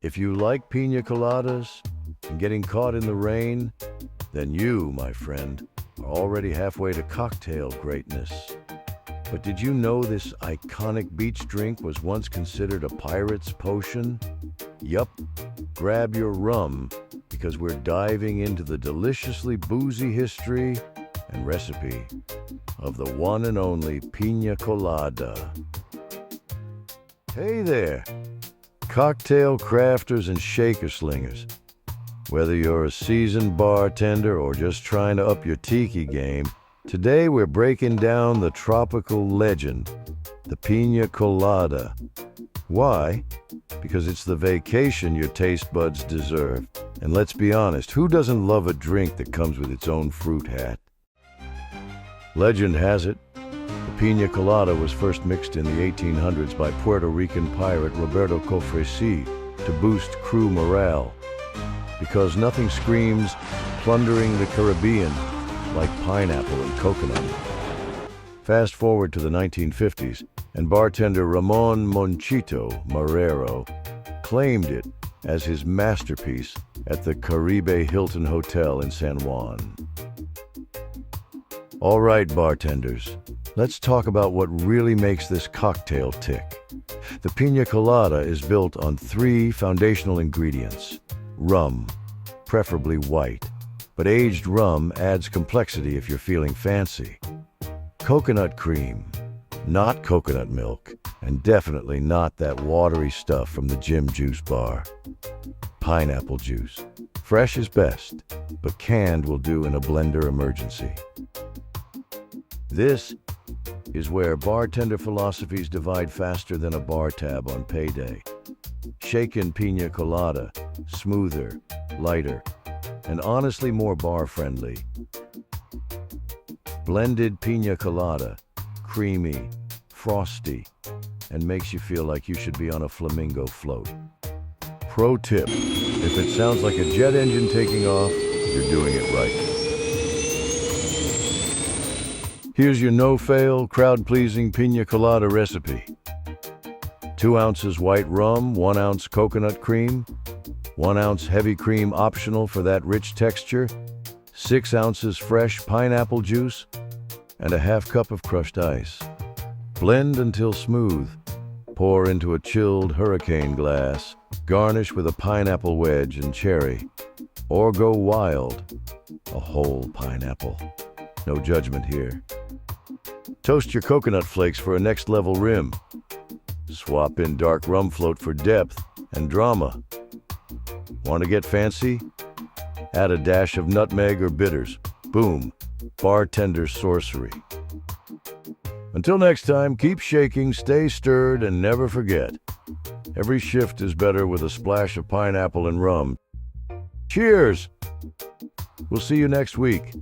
If you like piña coladas and getting caught in the rain, then you, my friend, are already halfway to cocktail greatness. But did you know this iconic beach drink was once considered a pirate's potion? Yup, grab your rum, because we're diving into the deliciously boozy history and recipe of the one and only Piña Colada. Hey there, cocktail crafters and shaker slingers. Whether you're a seasoned bartender or just trying to up your tiki game, today we're breaking down the tropical legend, the Piña Colada. Why? Because it's the vacation your taste buds deserve. And let's be honest, who doesn't love a drink that comes with its own fruit hat? Legend has it, the Piña Colada was first mixed in the 1800s by Puerto Rican pirate Roberto Cofresi to boost crew morale. Because nothing screams plundering the Caribbean like pineapple and coconut. Fast forward to the 1950s, and bartender Ramon Monchito Marrero claimed it as his masterpiece at the Caribe Hilton Hotel in San Juan. All right, bartenders, let's talk about what really makes this cocktail tick. The Piña Colada is built on 3 foundational ingredients. Rum, preferably white, but aged rum adds complexity if you're feeling fancy. Coconut cream, not coconut milk, and definitely not that watery stuff from the gym juice bar. Pineapple juice, fresh is best, but canned will do in a blender emergency. This is where bartender philosophies divide faster than a bar tab on payday. Shaken Piña Colada, smoother, lighter, and honestly more bar-friendly. Blended Piña Colada, creamy, frosty, and makes you feel like you should be on a flamingo float. Pro tip, if it sounds like a jet engine taking off, you're doing it right. Here's your no-fail, crowd-pleasing Piña Colada recipe. 2 ounces white rum, 1 ounce coconut cream, 1 ounce heavy cream optional for that rich texture, 6 ounces fresh pineapple juice, and a half cup of crushed ice. Blend until smooth. Pour into a chilled hurricane glass. Garnish with a pineapple wedge and cherry. Or go wild, a whole pineapple. No judgment here. Toast your coconut flakes for a next-level rim. Swap in dark rum float for depth and drama. Want to get fancy? Add a dash of nutmeg or bitters. Boom, bartender sorcery. Until next time, keep shaking, stay stirred, and never forget, every shift is better with a splash of pineapple and rum. Cheers! We'll see you next week.